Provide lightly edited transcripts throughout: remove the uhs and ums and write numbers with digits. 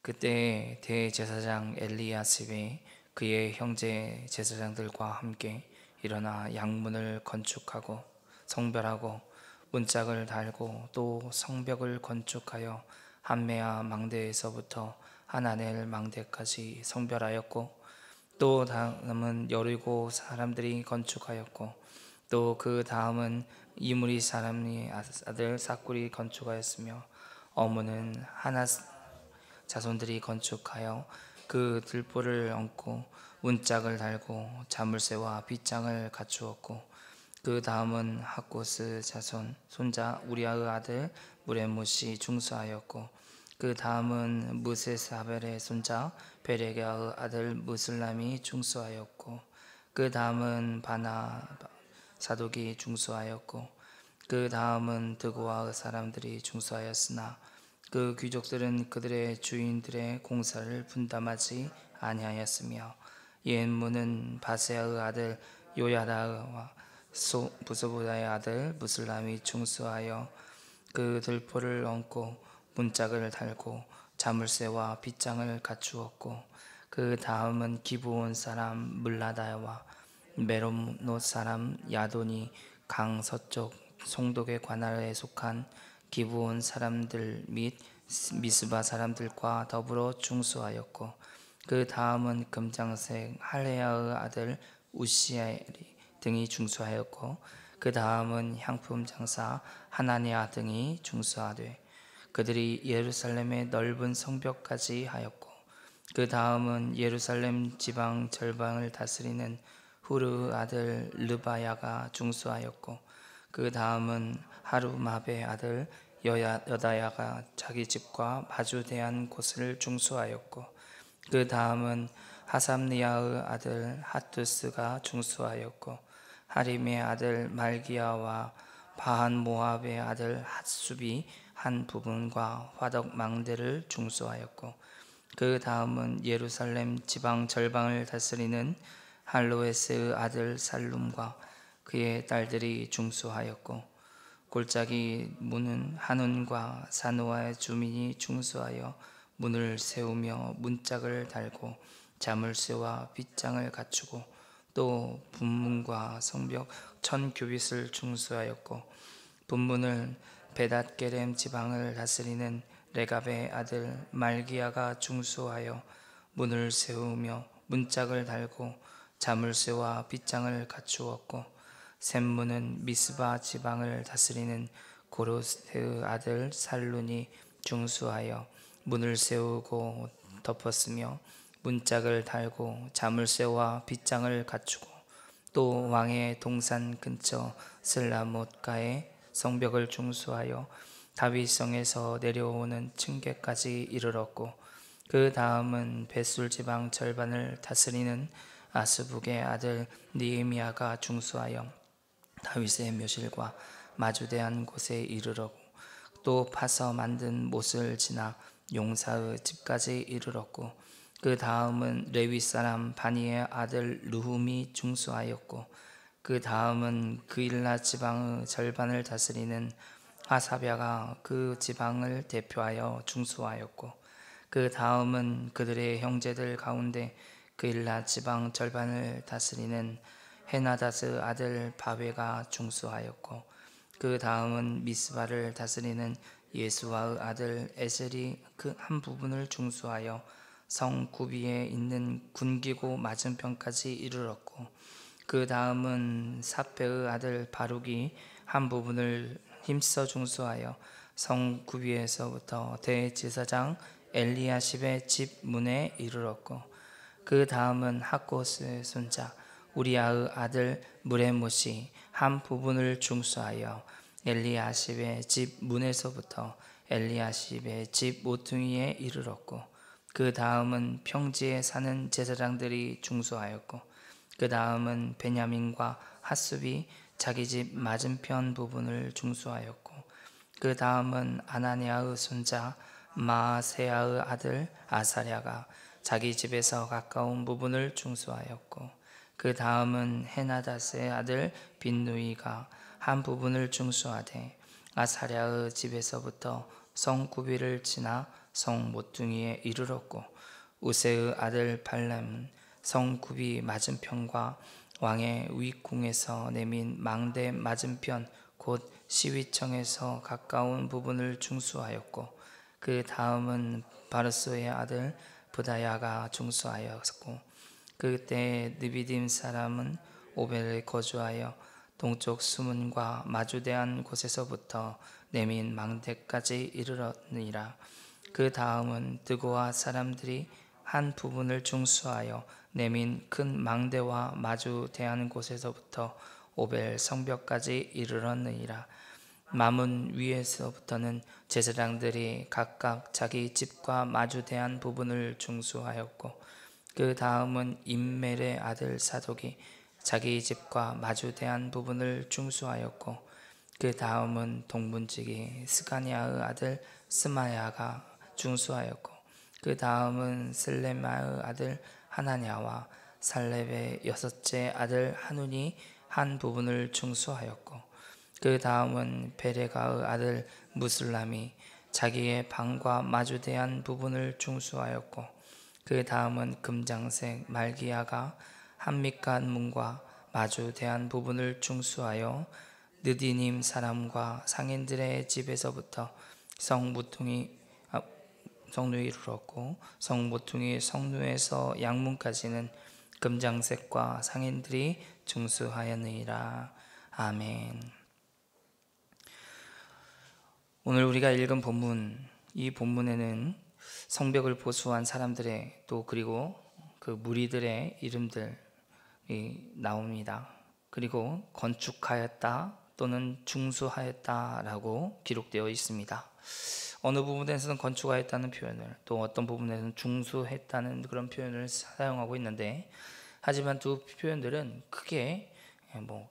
그때 대제사장 엘리야십이 그의 형제 제사장들과 함께 일어나 양문을 건축하고 성별하고 문짝을 달고 또 성벽을 건축하여 한메아 망대에서부터 하나넬 망대까지 성별하였고, 또 다음은 여리고 사람들이 건축하였고, 또 그 다음은 이무리 사람의 아들 삭굴이 건축하였으며, 어무는 하나 자손들이 건축하여 그 들보를 얹고 문짝을 달고 자물쇠와 빗장을 갖추었고, 그 다음은 학고스 자손 손자 우리아의 아들 무레못이 중수하였고, 그 다음은 무세사벨의 손자 베레가의 아들 무슬람이 중수하였고, 그 다음은 바나 사독이 중수하였고, 그 다음은 드고아의 사람들이 중수하였으나 그 귀족들은 그들의 주인들의 공사를 분담하지 아니하였으며, 옛문은 바세아의 아들 요야다와 부스보다의 아들 무슬람이 중수하여 그 들보를 얹고 문짝을 달고 자물쇠와 빗장을 갖추었고, 그 다음은 기브온 사람 물라다와 메로노 사람 야돈이 강 서쪽 송독의 관할에 속한 기브온 사람들 및 미스바 사람들과 더불어 중수하였고, 그 다음은 금장색 할레야의 아들 우시엘이 등이 중수하였고, 그 다음은 향품 장사 하나니아 등이 중수하되 그들이 예루살렘의 넓은 성벽까지 하였고, 그 다음은 예루살렘 지방 절반을 다스리는 후르의 아들 르바야가 중수하였고, 그 다음은 하루마베의 아들 여다야가 자기 집과 마주대한 곳을 중수하였고, 그 다음은 하삼리아의 아들 하투스가 중수하였고, 하림의 아들 말기야와 바한 모압의 아들 핫숲이 한 부분과 화덕 망대를 중수하였고, 그 다음은 예루살렘 지방 절방을 다스리는 할로에스의 아들 살룸과 그의 딸들이 중수하였고, 골짜기 문은 한온과 사노아의 주민이 중수하여 문을 세우며 문짝을 달고 자물쇠와 빗장을 갖추고, 또 분문과 성벽 1000규빗을 중수하였고, 분문을 베닷게렘 지방을 다스리는 레갑의 아들 말기야가 중수하여 문을 세우며 문짝을 달고 자물쇠와 빗장을 갖추었고, 샘문은 미스바 지방을 다스리는 고로스의 아들 살룬이 중수하여 문을 세우고 덮었으며 문짝을 달고 자물쇠와 빗장을 갖추고, 또 왕의 동산 근처 슬라못가에 성벽을 중수하여 다윗성에서 내려오는 층계까지 이르렀고, 그 다음은 벳술 지방 절반을 다스리는 아스북의 아들 느헤미야가 중수하여 다윗의 묘실과 마주대한 곳에 이르렀고, 또 파서 만든 못을 지나 용사의 집까지 이르렀고, 그 다음은 레위 사람 바니의 아들 르훔이 중수하였고, 그 다음은 그일라 지방의 절반을 다스리는 하사랴가 그 지방을 대표하여 중수하였고, 그 다음은 그들의 형제들 가운데 그일라 지방 절반을 다스리는 헤나닷의 아들 바웨가 중수하였고, 그 다음은 미스바를 다스리는 예수와의 아들 에셀이 그 한 부분을 중수하여 성 구비에 있는 군기고 맞은편까지 이르렀고, 그 다음은 사페의 아들 바룩이 한 부분을 힘써 중수하여 성 구비에서부터 대제사장 엘리야십의 집 문에 이르렀고, 그 다음은 학고스의 손자 우리아의 아들 무레못이 한 부분을 중수하여 엘리야십의 집 문에서부터 엘리야십의 집 모퉁이에 이르렀고, 그 다음은 평지에 사는 제사장들이 중수하였고, 그 다음은 베냐민과 핫숲이 자기 집 맞은편 부분을 중수하였고, 그 다음은 아나니아의 손자 마세야의 아들 아사랴가 자기 집에서 가까운 부분을 중수하였고, 그 다음은 헤나닷의 아들 빈누이가 한 부분을 중수하되 아사랴의 집에서부터 성 구비를 지나 성 모퉁이에 이르렀고 우세의 아들 발람은 성 굽이 맞은편과 왕의 윗궁에서 내민 망대 맞은편 곧 시위청에서 가까운 부분을 중수하였고 그 다음은 바르스의 아들 부다야가 중수하였고 그때 느비딤 사람은 오벨에 거주하여 동쪽 수문과 마주대한 곳에서부터 내민 망대까지 이르렀느니라. 그 다음은 드고아 사람들이 한 부분을 중수하여 내민 큰 망대와 마주대한 곳에서부터 오벨 성벽까지 이르렀느니라. 마문 위에서부터는 제사장들이 각각 자기 집과 마주대한 부분을 중수하였고 그 다음은 임멜의 아들 사독이 자기 집과 마주대한 부분을 중수하였고 그 다음은 동문지기 스가냐의 아들 스마야가 중수하였고 그 다음은 슬레마의 아들 하나냐와 살렙의 여섯째 아들 하눈이 한 부분을 중수하였고 그 다음은 베레가의 아들 무슬람이 자기의 방과 마주대한 부분을 중수하였고 그 다음은 금장색 말기야가 한밑간 문과 마주대한 부분을 중수하여 느디님 사람과 상인들의 집에서부터 성누에 이르렀고 성모퉁이 성누에서 양문까지는 금장색과 상인들이 중수하였느니라. 아멘. 오늘 우리가 읽은 본문, 이 본문에는 성벽을 보수한 사람들의 또 그리고 그 무리들의 이름들이 나옵니다. 그리고 건축하였다 또는 중수하였다라고 기록되어 있습니다. 어느 부분에서는 건축하였다는 표현을 또 어떤 부분에서는 중수했다는 그런 표현을 사용하고 있는데 하지만 두 표현들은 크게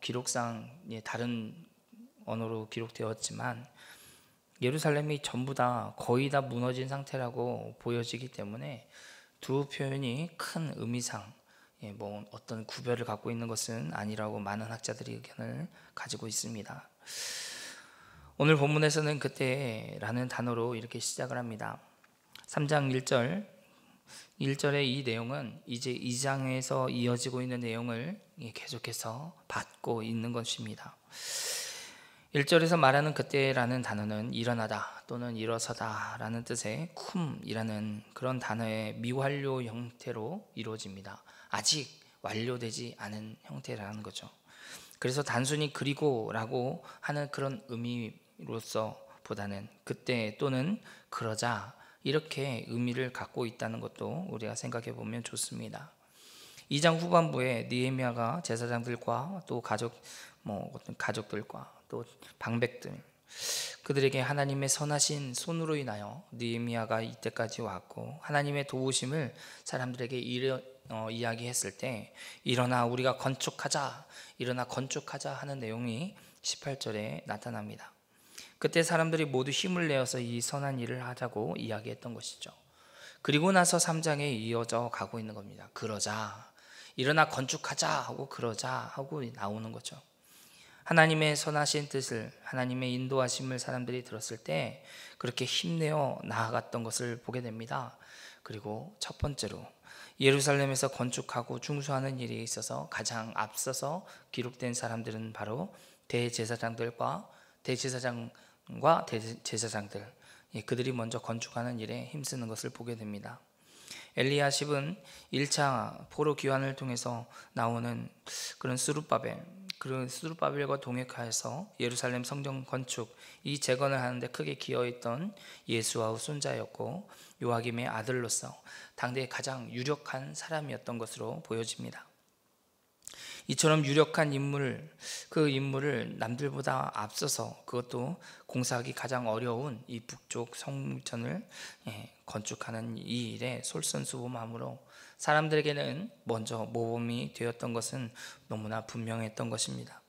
기록상 다른 언어로 기록되었지만 예루살렘이 전부 다 거의 다 무너진 상태라고 보여지기 때문에 두 표현이 큰 의미상 어떤 구별을 갖고 있는 것은 아니라고 많은 학자들이 의견을 가지고 있습니다. 오늘 본문에서는 그때라는 단어로 이렇게 시작을 합니다. 3장 1절의 이 내용은 이제 2장에서 이어지고 있는 내용을 계속해서 받고 있는 것입니다. 1절에서 말하는 그때라는 단어는 일어나다 또는 일어서다 라는 뜻의 쿰이라는 그런 단어의 미완료 형태로 이루어집니다. 아직 완료되지 않은 형태라는 거죠. 그래서 단순히 그리고 라고 하는 그런 의미로서 보다는 그때 또는 그러자 이렇게 의미를 갖고 있다는 것도 우리가 생각해 보면 좋습니다. 2장 후반부에 느헤미야가 제사장들과 또 가족들과 또 방백들 그들에게 하나님의 선하신 손으로 인하여 느헤미야가 이때까지 왔고 하나님의 도우심을 사람들에게 이야기했을 때 일어나 우리가 건축하자 하는 내용이 18절에 나타납니다. 그때 사람들이 모두 힘을 내어서 이 선한 일을 하자고 이야기했던 것이죠. 그리고 나서 3장에 이어져 가고 있는 겁니다. 그러자 일어나 건축하자 하고 그러자 하고 나오는 거죠. 하나님의 선하신 뜻을 하나님의 인도하심을 사람들이 들었을 때 그렇게 힘내어 나아갔던 것을 보게 됩니다. 그리고 첫 번째로 예루살렘에서 건축하고 중수하는 일에 있어서 가장 앞서서 기록된 사람들은 바로 대제사장과 제사장들 그들이 먼저 건축하는 일에 힘쓰는 것을 보게 됩니다. 엘리야십은 1차 포로 귀환을 통해서 나오는 그런 스룹바벨과 동역하여서 예루살렘 성전 건축 이 재건을 하는데 크게 기여했던 예수아의 손자였고 요아김의 아들로서 당대의 가장 유력한 사람이었던 것으로 보여집니다. 이처럼 유력한 그 인물을 남들보다 앞서서 그것도 공사하기 가장 어려운 이 북쪽 성전을 건축하는 이 일에 솔선수범함으로 사람들에게는 먼저 모범이 되었던 것은 너무나 분명했던 것입니다.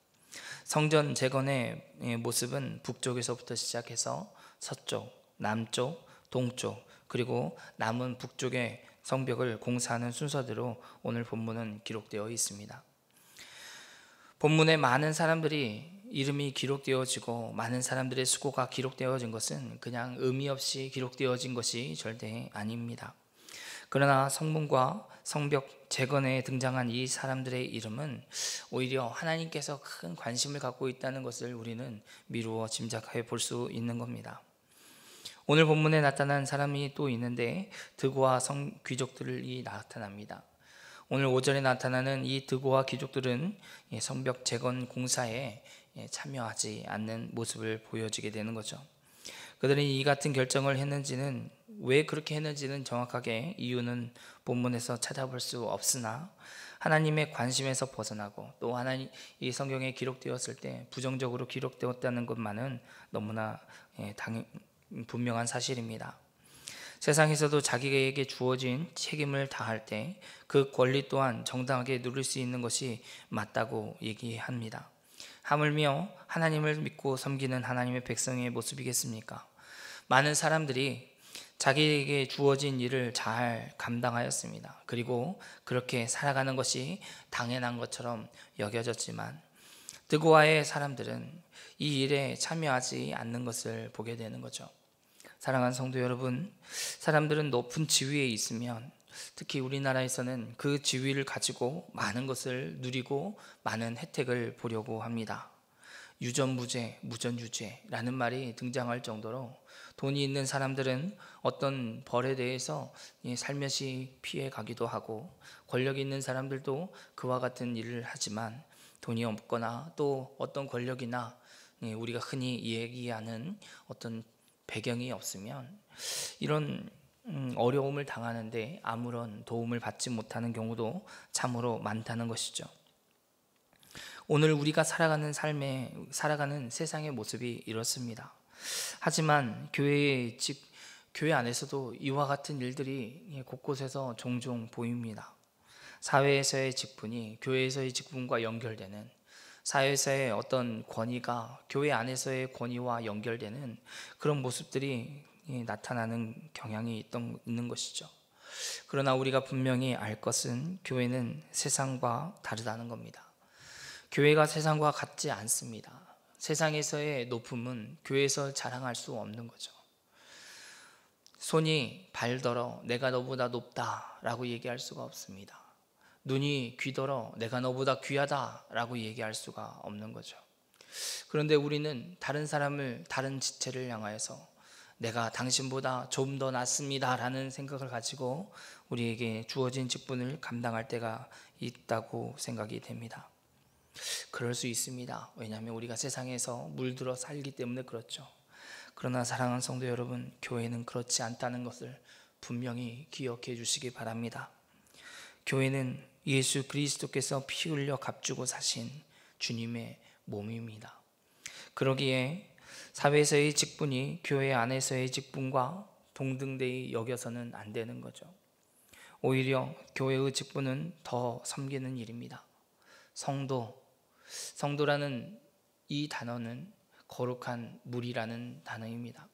성전 재건의 모습은 북쪽에서부터 시작해서 서쪽, 남쪽, 동쪽 그리고 남은 북쪽의 성벽을 공사하는 순서대로 오늘 본문은 기록되어 있습니다. 본문에 많은 사람들이 이름이 기록되어지고 많은 사람들의 수고가 기록되어진 것은 그냥 의미 없이 기록되어진 것이 절대 아닙니다. 그러나 성문과 성벽 재건에 등장한 이 사람들의 이름은 오히려 하나님께서 큰 관심을 갖고 있다는 것을 우리는 미루어 짐작해 볼 수 있는 겁니다. 오늘 본문에 나타난 사람이 또 있는데 드고와 귀족들이 나타납니다. 오늘 5절에 나타나는 이 드고와 귀족들은 성벽 재건 공사에 참여하지 않는 모습을 보여주게 되는 거죠. 그들이 이 같은 결정을 했는지는, 왜 그렇게 했는지는 정확하게 이유는 본문에서 찾아볼 수 없으나 하나님의 관심에서 벗어나고 또 하나님 이 성경에 기록되었을 때 부정적으로 기록되었다는 것만은 너무나 분명한 사실입니다. 세상에서도 자기에게 주어진 책임을 다할 때 그 권리 또한 정당하게 누릴 수 있는 것이 맞다고 얘기합니다. 하물며 하나님을 믿고 섬기는 하나님의 백성의 모습이겠습니까? 많은 사람들이 자기에게 주어진 일을 잘 감당하였습니다. 그리고 그렇게 살아가는 것이 당연한 것처럼 여겨졌지만 드고아의 사람들은 이 일에 참여하지 않는 것을 보게 되는 거죠. 사랑하는 성도 여러분, 사람들은 높은 지위에 있으면, 특히 우리나라에서는 그 지위를 가지고 많은 것을 누리고 많은 혜택을 보려고 합니다. 유전무죄, 무전유죄라는 말이 등장할 정도로 돈이 있는 사람들은 어떤 벌에 대해서 살며시 피해 가기도 하고, 권력이 있는 사람들도 그와 같은 일을 하지만 돈이 없거나 또 어떤 권력이나 우리가 흔히 얘기하는 어떤 배경이 없으면 이런 어려움을 당하는데 아무런 도움을 받지 못하는 경우도 참으로 많다는 것이죠. 오늘 우리가 살아가는 세상의 모습이 이렇습니다. 하지만 교회 안에서도 이와 같은 일들이 곳곳에서 종종 보입니다. 사회에서의 직분이 교회에서의 직분과 연결되는, 사회에서의 어떤 권위가 교회 안에서의 권위와 연결되는 그런 모습들이 나타나는 경향이 있는 것이죠. 그러나 우리가 분명히 알 것은 교회는 세상과 다르다는 겁니다. 교회가 세상과 같지 않습니다. 세상에서의 높음은 교회에서 자랑할 수 없는 거죠. 손이 발더러 내가 너보다 높다라고 얘기할 수가 없습니다. 눈이 귀더러 내가 너보다 귀하다라고 얘기할 수가 없는 거죠. 그런데 우리는 다른 사람을, 다른 지체를 향하여서 내가 당신보다 좀 더 낫습니다 라는 생각을 가지고 우리에게 주어진 직분을 감당할 때가 있다고 생각이 됩니다. 그럴 수 있습니다. 왜냐하면 우리가 세상에서 물들어 살기 때문에 그렇죠. 그러나 사랑하는 성도 여러분, 교회는 그렇지 않다는 것을 분명히 기억해 주시기 바랍니다. 교회는 예수 그리스도께서 피 흘려 값주고 사신 주님의 몸입니다. 그러기에 사회에서의 직분이 교회 안에서의 직분과 동등되이 여겨서는 안 되는 거죠. 오히려 교회의 직분은 더 섬기는 일입니다. 성도라는 이 단어는 거룩한 무리라는 단어입니다.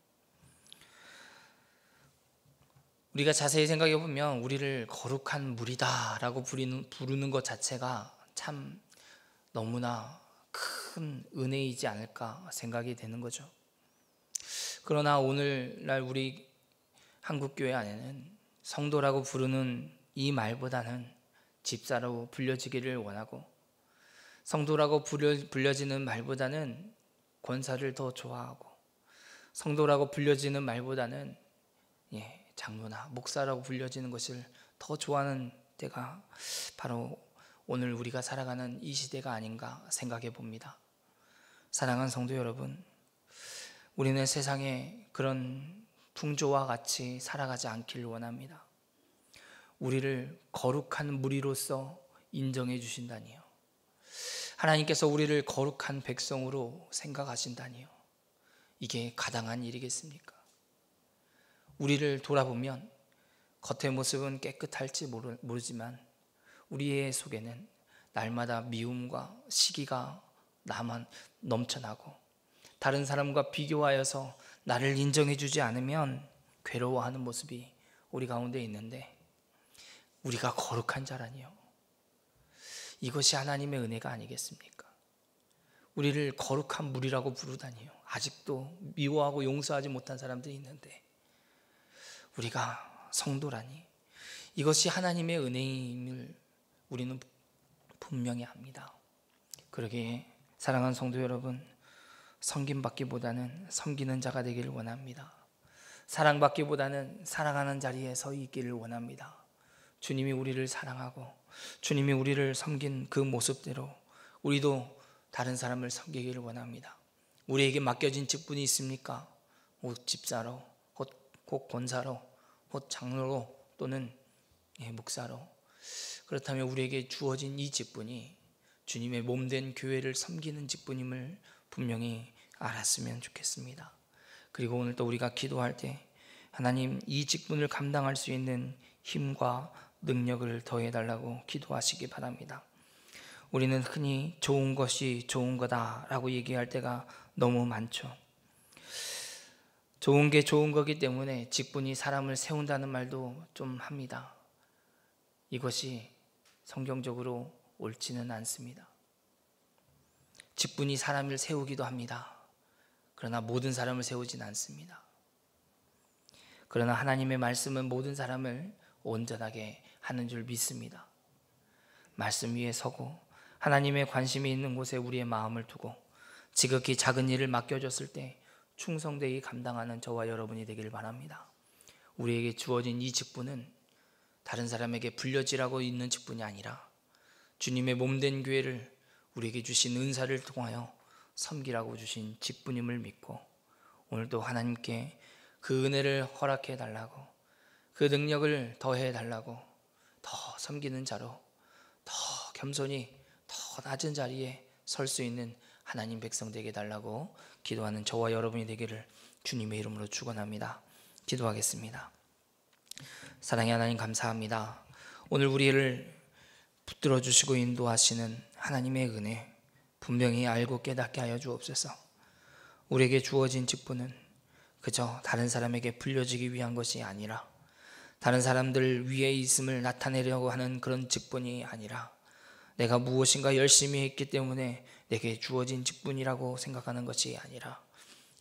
우리가 자세히 생각해 보면 우리를 거룩한 무리다라고 부르는 것 자체가 참 너무나 큰 은혜이지 않을까 생각이 되는 거죠. 그러나 오늘날 우리 한국교회 안에는 성도라고 부르는 이 말보다는 집사라고 불려지기를 원하고, 성도라고 불려지는 말보다는 권사를 더 좋아하고, 성도라고 불려지는 말보다는 장로나 목사라고 불려지는 것을 더 좋아하는 때가 바로 오늘 우리가 살아가는 이 시대가 아닌가 생각해 봅니다. 사랑하는 성도 여러분, 우리는 세상에 그런 풍조와 같이 살아가지 않기를 원합니다. 우리를 거룩한 무리로서 인정해 주신다니요, 하나님께서 우리를 거룩한 백성으로 생각하신다니요, 이게 가당한 일이겠습니까? 우리를 돌아보면 겉의 모습은 깨끗할지 모르지만 우리의 속에는 날마다 미움과 시기가 나만 넘쳐나고, 다른 사람과 비교하여서 나를 인정해 주지 않으면 괴로워하는 모습이 우리 가운데 있는데, 우리가 거룩한 자라니요, 이것이 하나님의 은혜가 아니겠습니까? 우리를 거룩한 무리라고 부르다니요. 아직도 미워하고 용서하지 못한 사람들이 있는데 우리가 성도라니, 이것이 하나님의 은혜임을 우리는 분명히 합니다. 그러기에 사랑하는 성도 여러분, 섬김받기보다는 섬기는 자가 되기를 원합니다. 사랑받기보다는 사랑하는 자리에 서 있기를 원합니다. 주님이 우리를 사랑하고 주님이 우리를 섬긴 그 모습대로 우리도 다른 사람을 섬기기를 원합니다. 우리에게 맡겨진 직분이 있습니까? 곧 집사로, 곧 권사로, 곧 장로로, 또는 목사로. 그렇다면 우리에게 주어진 이 직분이 주님의 몸된 교회를 섬기는 직분임을 분명히 알았으면 좋겠습니다. 그리고 오늘 또 우리가 기도할 때 하나님, 이 직분을 감당할 수 있는 힘과 능력을 더해달라고 기도하시기 바랍니다. 우리는 흔히 좋은 것이 좋은 거다라고 얘기할 때가 너무 많죠. 좋은 게 좋은 거기 때문에 직분이 사람을 세운다는 말도 좀 합니다. 이것이 성경적으로 옳지는 않습니다. 직분이 사람을 세우기도 합니다. 그러나 모든 사람을 세우진 않습니다. 그러나 하나님의 말씀은 모든 사람을 온전하게 하는 줄 믿습니다. 말씀 위에 서고 하나님의 관심이 있는 곳에 우리의 마음을 두고 지극히 작은 일을 맡겨줬을 때 충성되이 감당하는 저와 여러분이 되길 바랍니다. 우리에게 주어진 이 직분은 다른 사람에게 불려지라고 있는 직분이 아니라 주님의 몸된 교회를 우리에게 주신 은사를 통하여 섬기라고 주신 직분임을 믿고 오늘도 하나님께 그 은혜를 허락해 달라고, 그 능력을 더해 달라고, 더 섬기는 자로, 더 겸손히 더 낮은 자리에 설 수 있는 하나님 백성 되게 달라고 기도하는 저와 여러분이 되기를 주님의 이름으로 축원합니다. 기도하겠습니다. 사랑의 하나님, 감사합니다. 오늘 우리를 붙들어 주시고 인도하시는 하나님의 은혜 분명히 알고 깨닫게 하여 주옵소서. 우리에게 주어진 직분은 그저 다른 사람에게 불려지기 위한 것이 아니라 다른 사람들 위에 있음을 나타내려고 하는 그런 직분이 아니라 내가 무엇인가 열심히 했기 때문에 내게 주어진 직분이라고 생각하는 것이 아니라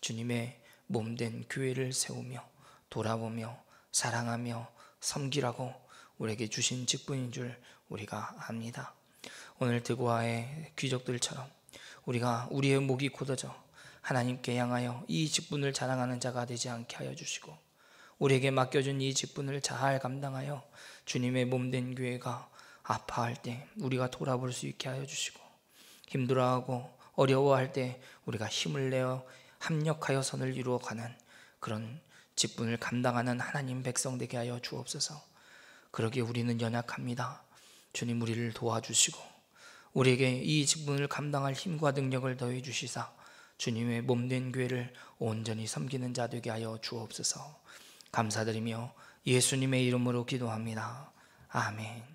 주님의 몸된 교회를 세우며 돌아보며 사랑하며 섬기라고 우리에게 주신 직분인 줄 우리가 압니다. 오늘 드고아의 귀족들처럼 우리가 우리의 목이 곧어져 하나님께 향하여 이 직분을 자랑하는 자가 되지 않게 하여 주시고 우리에게 맡겨준 이 직분을 잘 감당하여 주님의 몸된 교회가 아파할 때 우리가 돌아볼 수 있게 하여 주시고 힘들어하고 어려워할 때 우리가 힘을 내어 합력하여 선을 이루어가는 그런 직분을 감당하는 하나님 백성 되게 하여 주옵소서. 그러기에 우리는 연약합니다. 주님, 우리를 도와주시고 우리에게 이 직분을 감당할 힘과 능력을 더해 주시사 주님의 몸된 교회를 온전히 섬기는 자 되게 하여 주옵소서. 감사드리며 예수님의 이름으로 기도합니다. 아멘.